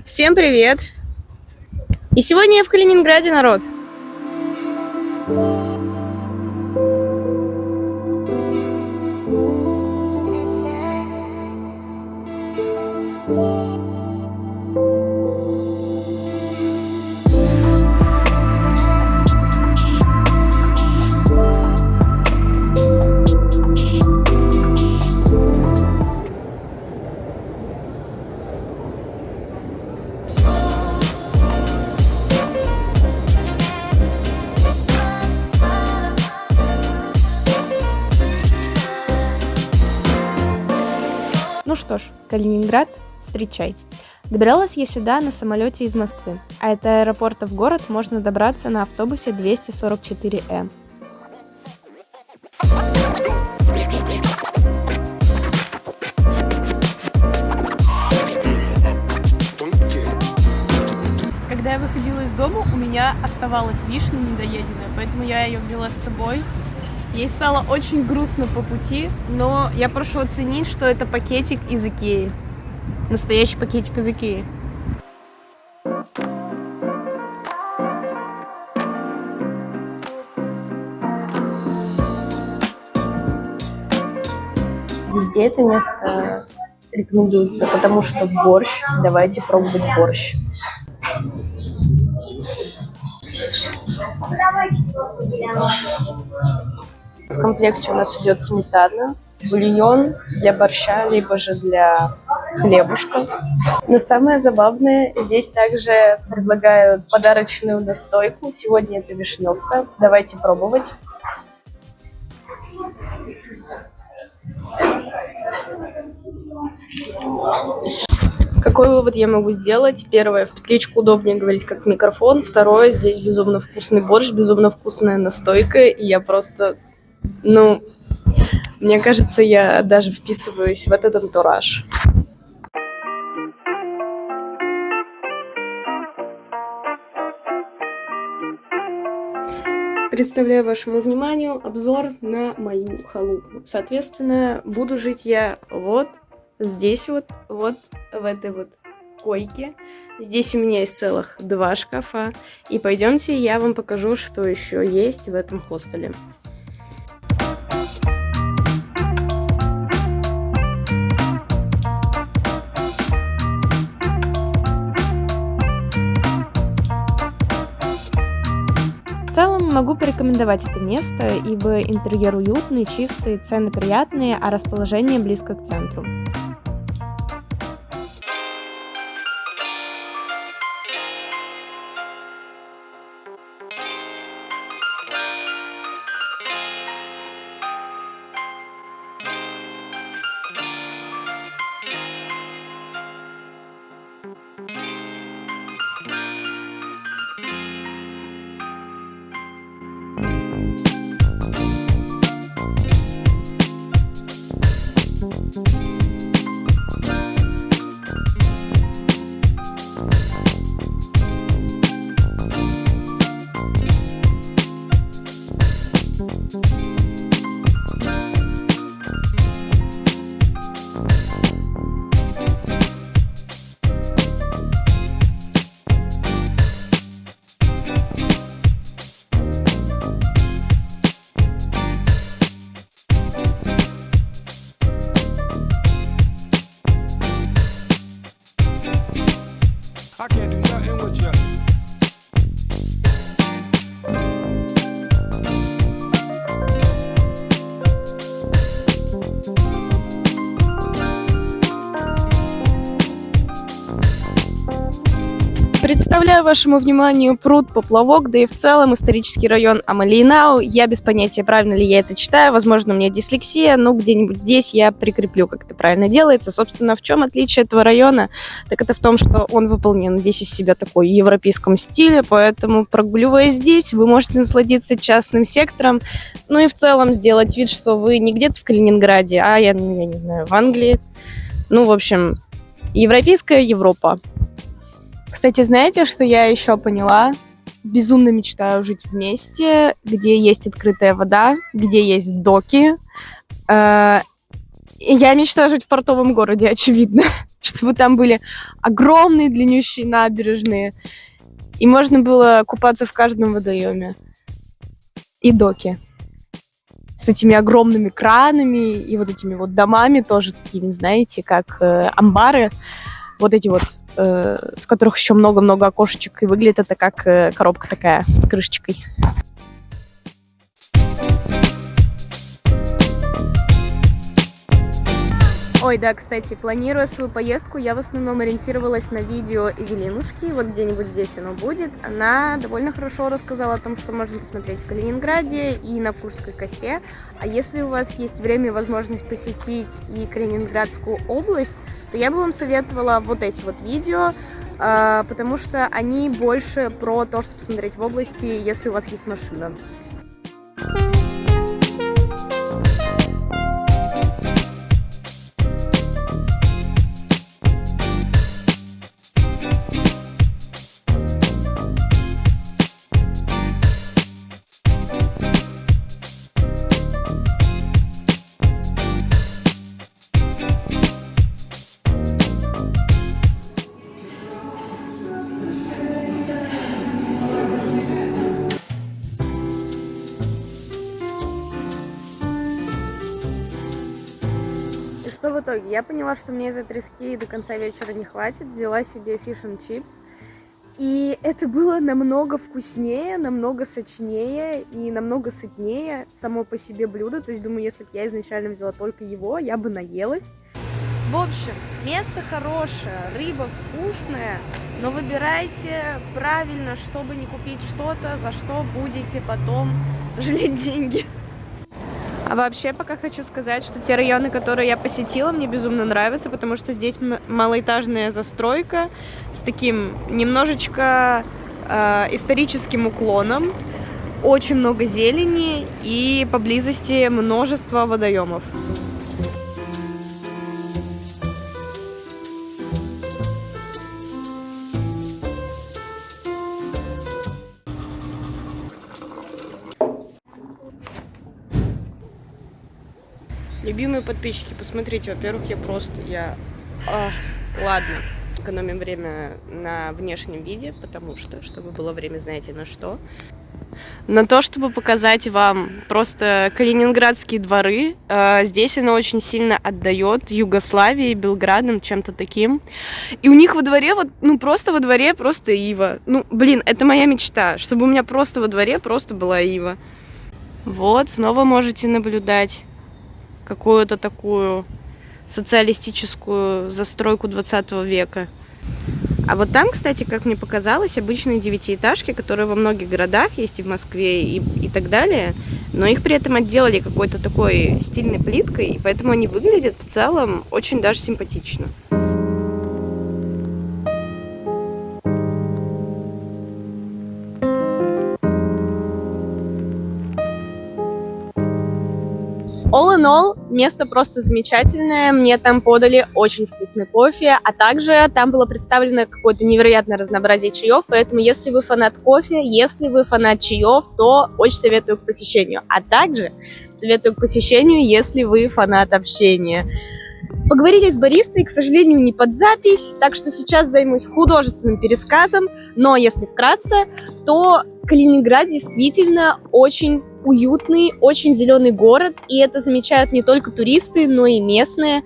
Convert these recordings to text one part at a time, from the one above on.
Всем привет! И сегодня я в Калининграде, народ. Ну что ж, Калининград, встречай. Добиралась я сюда на самолете из Москвы, а от аэропорта в город можно добраться на автобусе 244Э. Когда я выходила из дома, у меня оставалась вишня недоеденная, поэтому я ее взяла с собой. Ей стало очень грустно по пути, но я прошу оценить, что это пакетик из Икеи. Настоящий пакетик из Икеи. Везде это место рекомендуется, потому что борщ. Давайте пробовать борщ. В комплекте у нас идет сметана, бульон для борща, либо же для хлебушка. Но самое забавное, здесь также предлагают подарочную настойку. Сегодня это вишневка. Давайте пробовать. Какой вывод я могу сделать? Первое, в петличку удобнее говорить как в микрофон. Второе, здесь безумно вкусный борщ, безумно вкусная настойка. И я просто, мне кажется, я даже вписываюсь в этот антураж. Представляю вашему вниманию обзор на мою халупу. Соответственно, буду жить я вот здесь вот в этой вот койке. Здесь у меня есть целых 2 шкафа. И пойдемте, я вам покажу, что еще есть в этом хостеле. В целом могу порекомендовать это место, ибо интерьер уютный, чистый, цены приятные, а расположение близко к центру. I can't do nothing with you. Представляю вашему вниманию пруд-поплавок, да и в целом исторический район Амалиинау. Я без понятия, правильно ли я это читаю, возможно, у меня дислексия, но где-нибудь здесь я прикреплю, как это правильно делается. Собственно, в чем отличие этого района? Так это в том, что он выполнен весь из себя такой в европейском стиле, поэтому, прогуливаясь здесь, вы можете насладиться частным сектором, ну и в целом сделать вид, что вы не где-то в Калининграде, а я не знаю, в Англии. Ну, в общем, европейская Европа. Кстати, знаете, что я еще поняла? Безумно мечтаю жить в месте, где есть открытая вода, где есть доки, И я мечтаю жить в портовом городе, очевидно, чтобы там были огромные длиннющие набережные, и можно было купаться в каждом водоеме. И доки с этими огромными кранами и вот этими вот домами тоже такими, знаете, как амбары, вот эти вот, в которых еще много-много окошечек, и выглядит это как коробка такая с крышечкой. Ой, да, кстати, планируя свою поездку, я в основном ориентировалась на видео Эвелинушки, вот где-нибудь здесь оно будет. Она довольно хорошо рассказала о том, что можно посмотреть в Калининграде и на Курской косе. А если у вас есть время и возможность посетить и Калининградскую область, то я бы вам советовала вот эти вот видео, потому что они больше про то, что посмотреть в области, если у вас есть машина. Что в итоге? Я поняла, что мне этой трески до конца вечера не хватит. Взяла себе fish and chips. И это было намного вкуснее, намного сочнее и намного сытнее само по себе блюдо. То есть, думаю, если бы я изначально взяла только его, я бы наелась. В общем, место хорошее, рыба вкусная, но выбирайте правильно, чтобы не купить что-то, за что будете потом жалеть деньги. А вообще пока хочу сказать, что те районы, которые я посетила, мне безумно нравятся, потому что здесь малоэтажная застройка с таким немножечко историческим уклоном, очень много зелени и поблизости множество водоемов. Любимые подписчики, посмотрите, во-первых, ладно, экономим время на внешнем виде, потому что, чтобы было время, знаете, на что. На то, чтобы показать вам просто калининградские дворы. Здесь оно очень сильно отдает Югославии, Белградом, чем-то таким. И у них во дворе, просто во дворе просто ива. Это моя мечта, чтобы у меня просто во дворе просто была ива. Вот, снова можете наблюдать какую-то такую социалистическую застройку 20 века. А вот там, кстати, как мне показалось, обычные девятиэтажки, которые во многих городах есть, и в Москве, и так далее, но их при этом отделали какой-то такой стильной плиткой, и поэтому они выглядят в целом очень даже симпатично. All in all, место просто замечательное, мне там подали очень вкусный кофе, а также там было представлено какое-то невероятное разнообразие чаев, поэтому если вы фанат кофе, если вы фанат чаев, то очень советую к посещению, а также советую к посещению, если вы фанат общения. Поговорили с баристой, к сожалению, не под запись, так что сейчас займусь художественным пересказом, но если вкратце, то Калининград действительно очень уютный, очень зеленый город, и это замечают не только туристы, но и местные.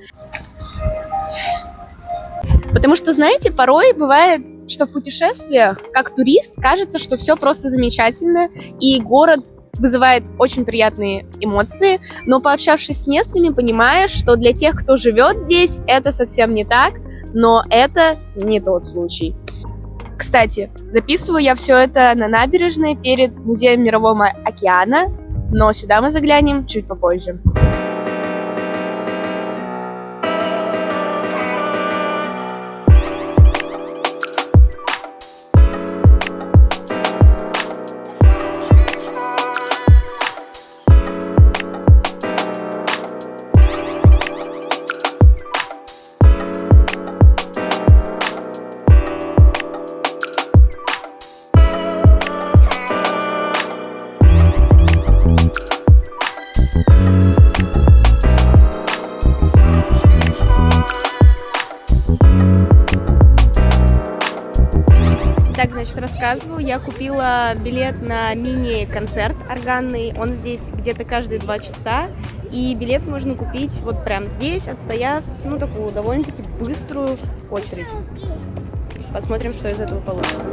Потому что, знаете, порой бывает, что в путешествиях, как турист, кажется, что все просто замечательно, и город вызывает очень приятные эмоции, но пообщавшись с местными, понимаешь, что для тех, кто живет здесь, это совсем не так, но это не тот случай. Кстати, записываю я все это на набережной перед Музеем Мирового океана, но сюда мы заглянем чуть попозже. значит, рассказываю. Я купила билет на мини-концерт органный. Он здесь где-то каждые 2 часа. И билет можно купить вот прямо здесь, отстояв, ну, такую довольно-таки быструю очередь. Посмотрим, что из этого получится.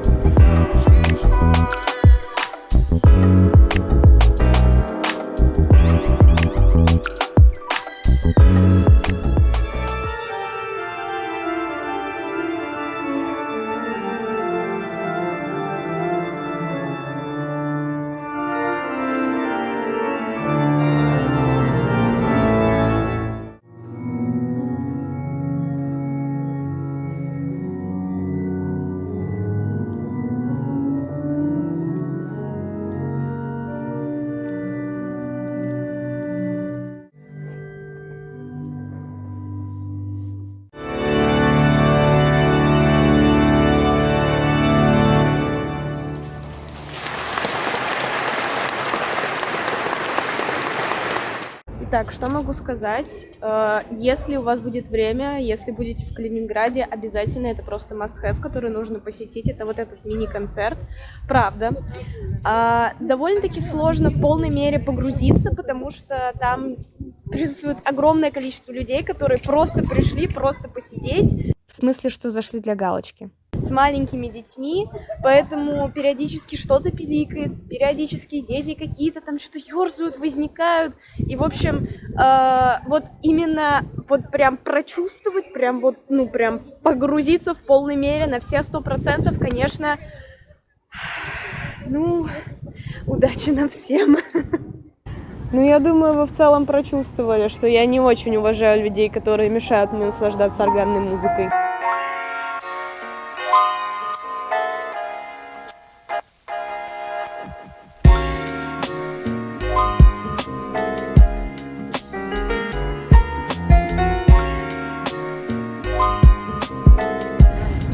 Итак, что могу сказать? Если у вас будет время, если будете в Калининграде, обязательно это просто must-have, который нужно посетить. Это вот этот мини-концерт. Правда. Довольно-таки сложно в полной мере погрузиться, потому что там присутствует огромное количество людей, которые просто пришли, просто посидеть. В смысле, что зашли для галочки. С маленькими детьми, поэтому периодически что-то пиликает, периодически дети какие-то там что-то ерзают, возникают. И, в общем, вот именно вот прям прочувствовать, прям вот, ну, прям погрузиться в полной мере на все 100%, конечно, ну, удачи нам всем. Ну, я думаю, вы в целом прочувствовали, что я не очень уважаю людей, которые мешают мне наслаждаться органной музыкой.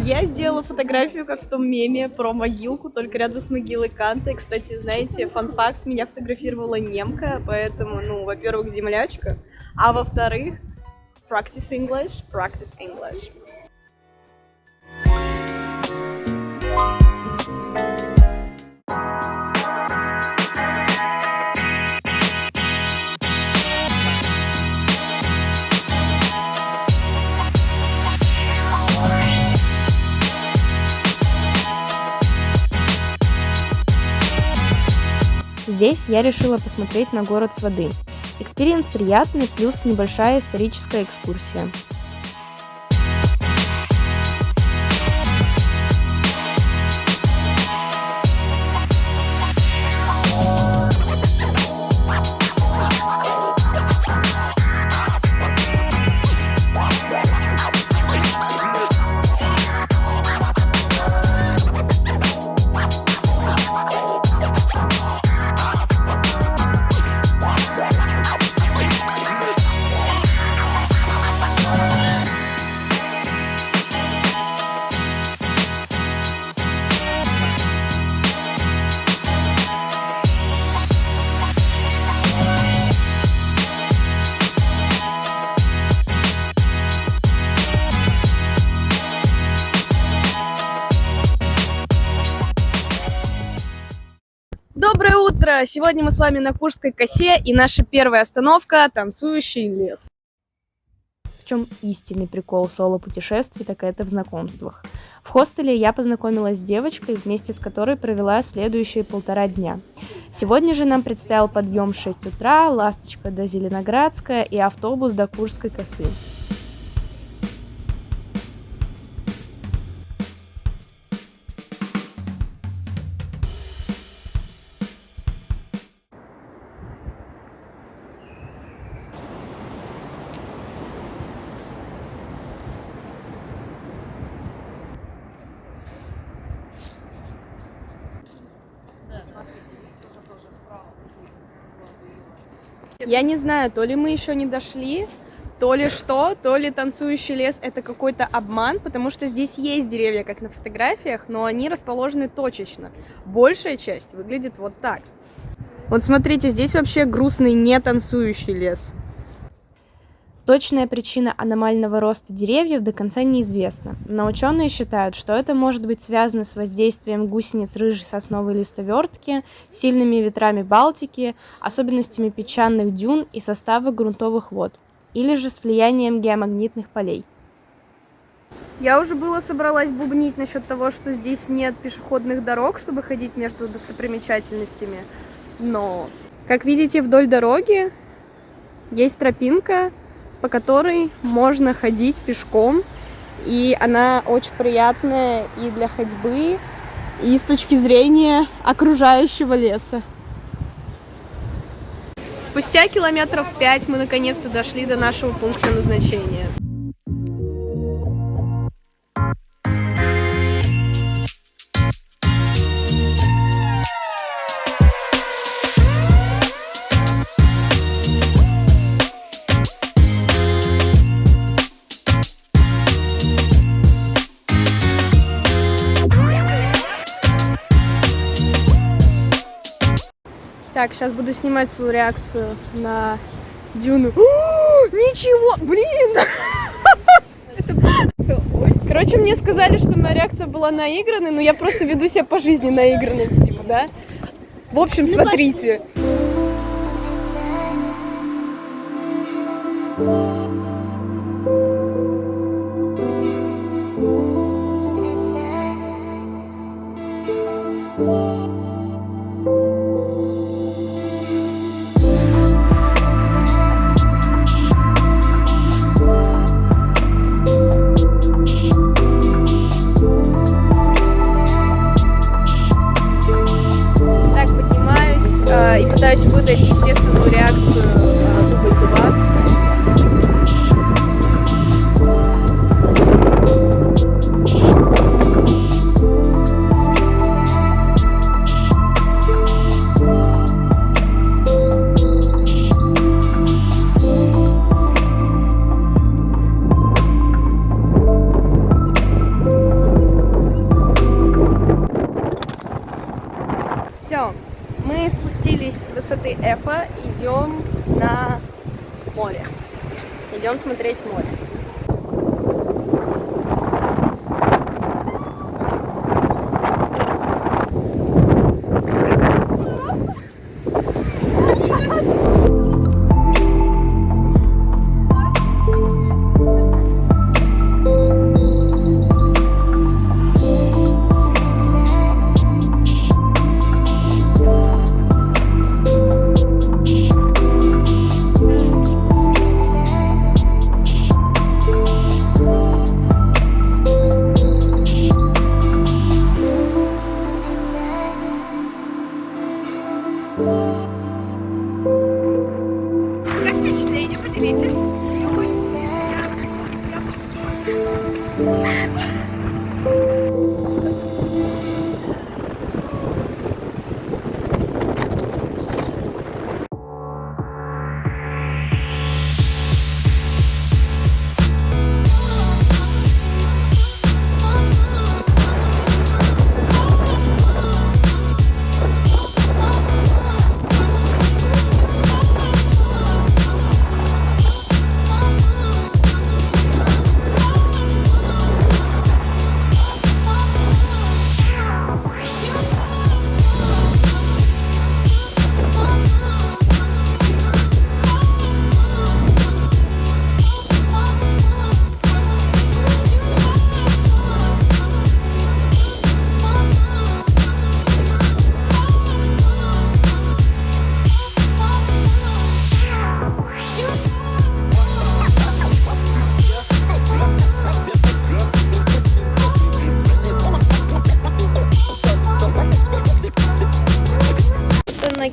Я сделала фотографию, как в том меме про могилку, только рядом с могилой Канта. И, кстати, знаете, фан-факт, меня фотографировала немка, поэтому, ну, во-первых, землячка, а во-вторых, practice English, practice English. Здесь я решила посмотреть на город с воды. Экспириенс приятный, плюс небольшая историческая экскурсия. Доброе утро! Сегодня мы с вами на Курской косе, и наша первая остановка – танцующий лес. В чем истинный прикол соло-путешествий, так это в знакомствах. В хостеле я познакомилась с девочкой, вместе с которой провела следующие 1,5 дня. Сегодня же нам предстоял подъем в 6 утра, ласточка до Зеленоградска и автобус до Курской косы. Я не знаю, то ли мы еще не дошли, то ли что, то ли танцующий лес это какой-то обман, потому что здесь есть деревья, как на фотографиях, но они расположены точечно. Большая часть выглядит вот так. Вот смотрите, здесь вообще грустный не танцующий лес. Точная причина аномального роста деревьев до конца неизвестна, но ученые считают, что это может быть связано с воздействием гусениц рыжей сосновой листовертки, сильными ветрами Балтики, особенностями песчаных дюн и состава грунтовых вод, или же с влиянием геомагнитных полей. Я уже было собралась бубнить насчет того, что здесь нет пешеходных дорог, чтобы ходить между достопримечательностями, но, как видите, вдоль дороги есть тропинка, по которой можно ходить пешком, и она очень приятная и для ходьбы, и с точки зрения окружающего леса. Спустя километров 5 мы наконец-то дошли до нашего пункта назначения. Так, сейчас буду снимать свою реакцию на дюну. Ничего, блин! Короче, мне сказали, что моя реакция была наигранной, но я просто веду себя по жизни наигранной, типа, да? В общем, смотрите. И пытаюсь выдать естественную реакцию дубль 2. Все. Мы спустились с высоты Эфа, идем на море. Идем смотреть море. Как впечатление? Поделитесь.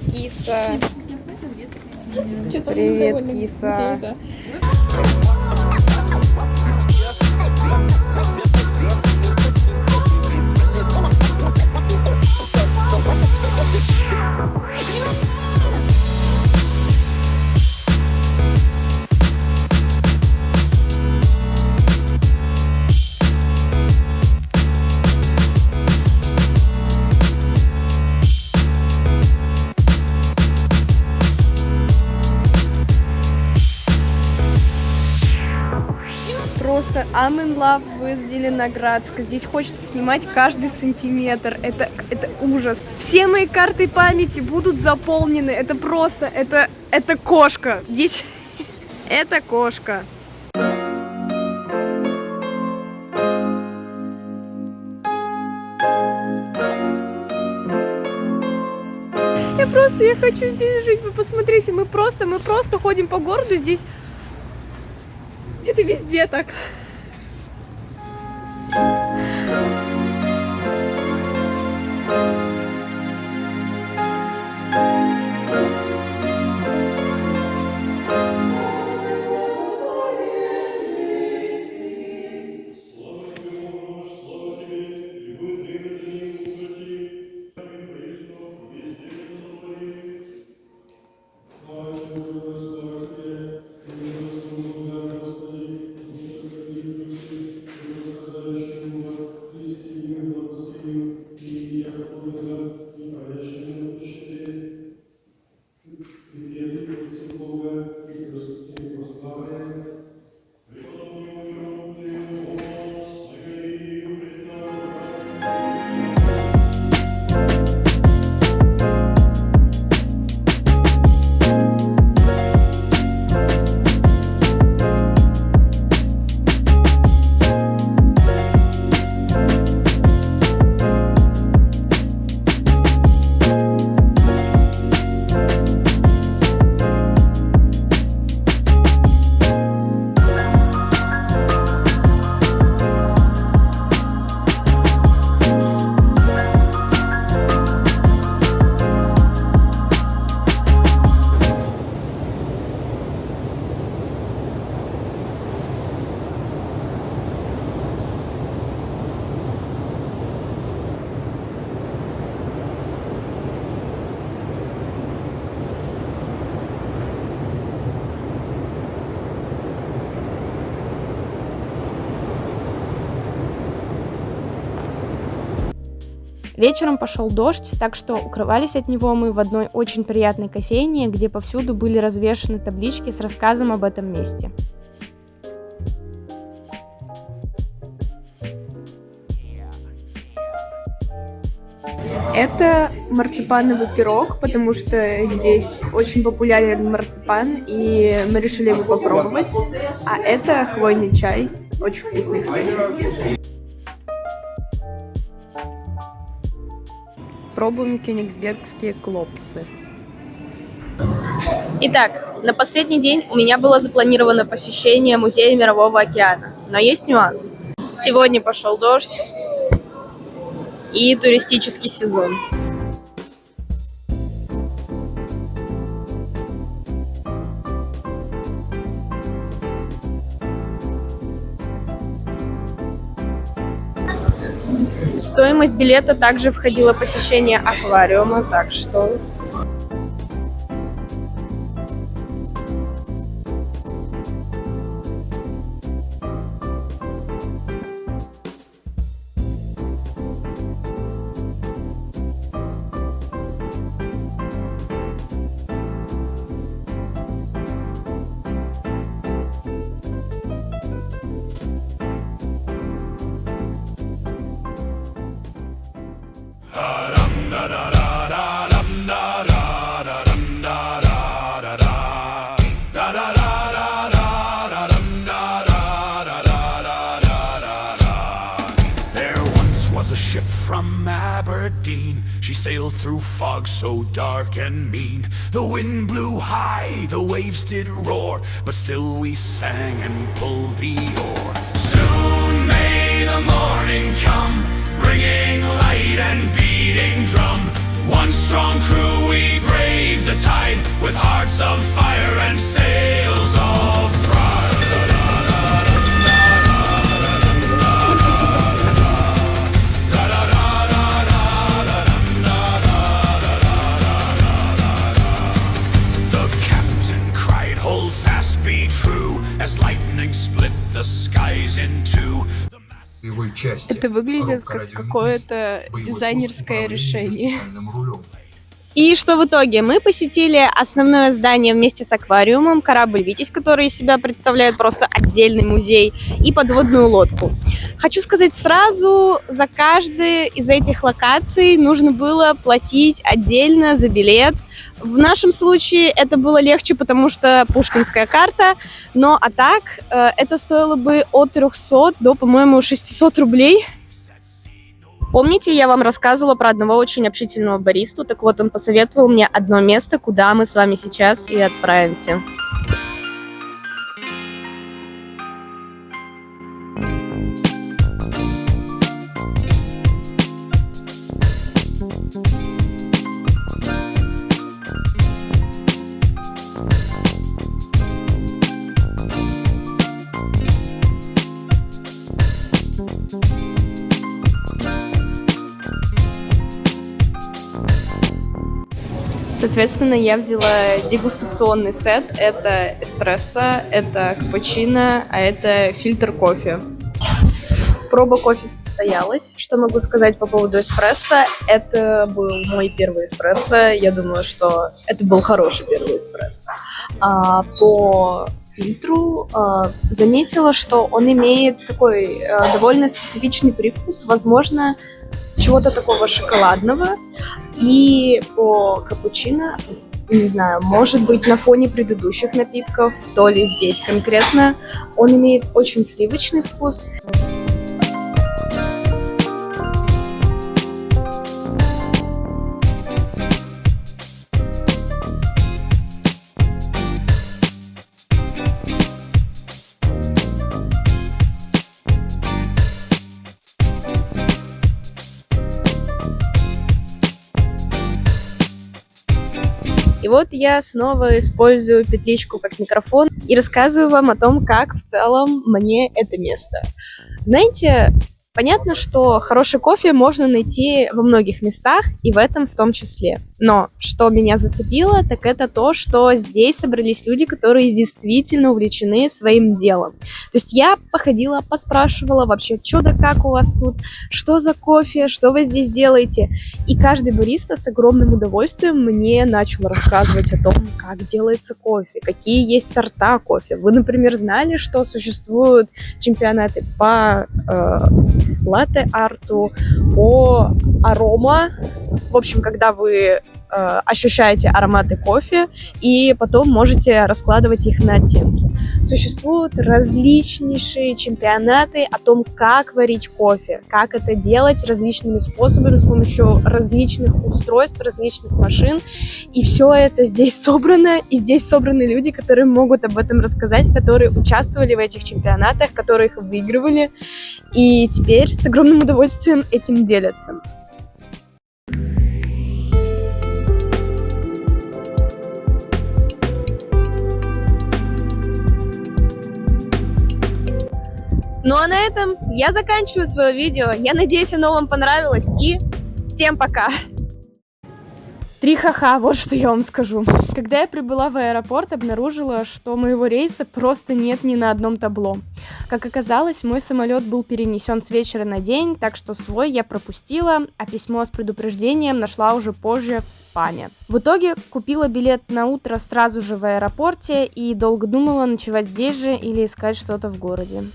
Киса. Привет, киса. Просто I'm in love with Зеленоградск. Здесь хочется снимать каждый сантиметр. Это ужас. Все мои карты памяти будут заполнены. Это просто, это кошка. Здесь это кошка. Я хочу здесь жить. Вы посмотрите, мы просто ходим по городу здесь. Это везде так. Вечером пошел дождь, так что укрывались от него мы в одной очень приятной кофейне, где повсюду были развешаны таблички с рассказом об этом месте. Это марципановый пирог, потому что здесь очень популярен марципан, и мы решили его попробовать. А это хвойный чай, очень вкусный, кстати. Пробуем кёнигсбергские клопсы. Итак, на последний день у меня было запланировано посещение Музея Мирового океана, но есть нюанс. Сегодня пошел дождь и туристический сезон. В стоимость билета также входило посещение аквариума, так что... was a ship from Aberdeen. She sailed through fog so dark and mean. The wind blew high, the waves did roar, but still we sang and pulled the oar. Soon may the morning come, bringing light and beating drum. One strong crew we brave the tide, with hearts of fire and sails of pride. As lightning split the skies in two. Это выглядит как какое-то дизайнерское решение. И что в итоге? Мы посетили основное здание вместе с аквариумом, корабль «Витязь», который из себя представляет просто отдельный музей, и подводную лодку. Хочу сказать сразу, за каждую из этих локаций нужно было платить отдельно за билет. В нашем случае это было легче, потому что пушкинская карта, но а так это стоило бы от 300 до, по-моему, 600 рублей. Помните, я вам рассказывала про одного очень общительного баристу? Так вот, он посоветовал мне одно место, куда мы с вами сейчас и отправимся. Соответственно, я взяла дегустационный сет. Это эспрессо, это капучино, а это фильтр кофе. Проба кофе состоялась. Что могу сказать по поводу эспрессо? Это был мой первый эспрессо. Я думаю, что это был хороший первый эспрессо. По фильтру заметила, что он имеет такой довольно специфичный привкус. Возможно, чего-то такого шоколадного. И по капучино, не знаю, может быть, на фоне предыдущих напитков, то ли здесь конкретно, он имеет очень сливочный вкус. И вот я снова использую петличку как микрофон и рассказываю вам о том, как в целом мне это место. Знаете, понятно, что хороший кофе можно найти во многих местах, и в этом в том числе. Но что меня зацепило, так это то, что здесь собрались люди, которые действительно увлечены своим делом. То есть я походила, поспрашивала вообще, что да как у вас тут, что за кофе, что вы здесь делаете. И каждый бариста с огромным удовольствием мне начал рассказывать о том, как делается кофе, какие есть сорта кофе. Вы, например, знали, что существуют чемпионаты по латте-арту, по арома. В общем, когда вы ощущаете ароматы кофе и потом можете раскладывать их на оттенки. Существуют различнейшие чемпионаты о том, как варить кофе, как это делать различными способами с помощью различных устройств, различных машин. И все это здесь собрано, и здесь собраны люди, которые могут об этом рассказать, которые участвовали в этих чемпионатах, которые их выигрывали, и теперь с огромным удовольствием этим делятся. Ну а на этом я заканчиваю свое видео. Я надеюсь, оно вам понравилось. И всем пока! 3 ха-ха, вот что я вам скажу. Когда я прибыла в аэропорт, обнаружила, что моего рейса просто нет ни на одном табло. Как оказалось, мой самолет был перенесен с вечера на день, так что свой я пропустила, а письмо с предупреждением нашла уже позже в спаме. В итоге купила билет на утро сразу же в аэропорте и долго думала, ночевать здесь же или искать что-то в городе.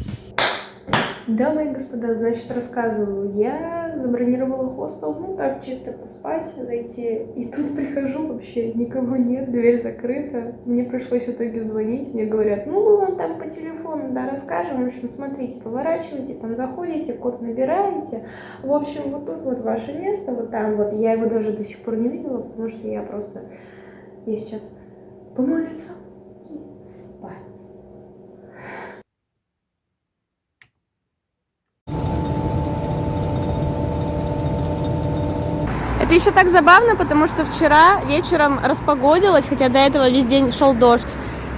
Дамы и господа, значит, рассказываю. Я забронировала хостел, ну так, чисто поспать, зайти. И тут прихожу, вообще никого нет, дверь закрыта. Мне пришлось в итоге звонить. Мне говорят, ну мы вам там по телефону, да, расскажем. В общем, смотрите, поворачивайте, там заходите, код набираете. В общем, вот тут вот ваше место, вот там вот. Я его даже до сих пор не видела, потому что я сейчас помою лицо и спать. Это еще так забавно, потому что вчера вечером распогодилось, хотя до этого весь день шел дождь.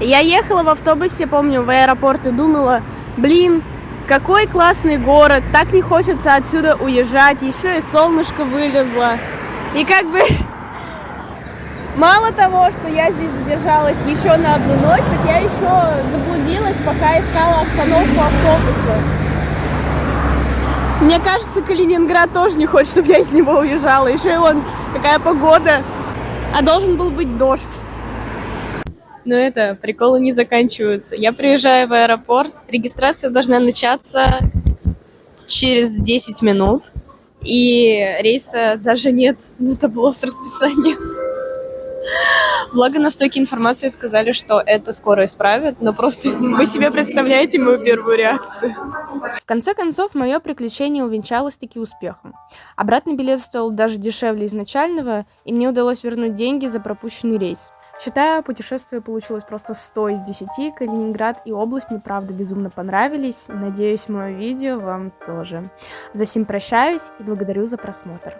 Я ехала в автобусе, помню, в аэропорт и думала, блин, какой классный город, так не хочется отсюда уезжать, еще и солнышко вылезло. И как бы мало того, что я здесь задержалась еще на одну ночь, так я еще заблудилась, пока искала остановку автобуса. Мне кажется, Калининград тоже не хочет, чтобы я из него уезжала. Еще и вон, какая погода. А должен был быть дождь. Но это, приколы не заканчиваются. Я приезжаю в аэропорт, регистрация должна начаться через 10 минут, и рейса даже нет на табло с расписанием. Благо на стойке информации сказали, что это скоро исправят, но просто вы себе представляете мою первую реакцию. В конце концов, мое приключение увенчалось таки успехом. Обратный билет стоил даже дешевле изначального, и мне удалось вернуть деньги за пропущенный рейс. Считаю, путешествие получилось просто 100 из 10. Калининград и область мне правда безумно понравились. Надеюсь, мое видео вам тоже. За сим прощаюсь и благодарю за просмотр.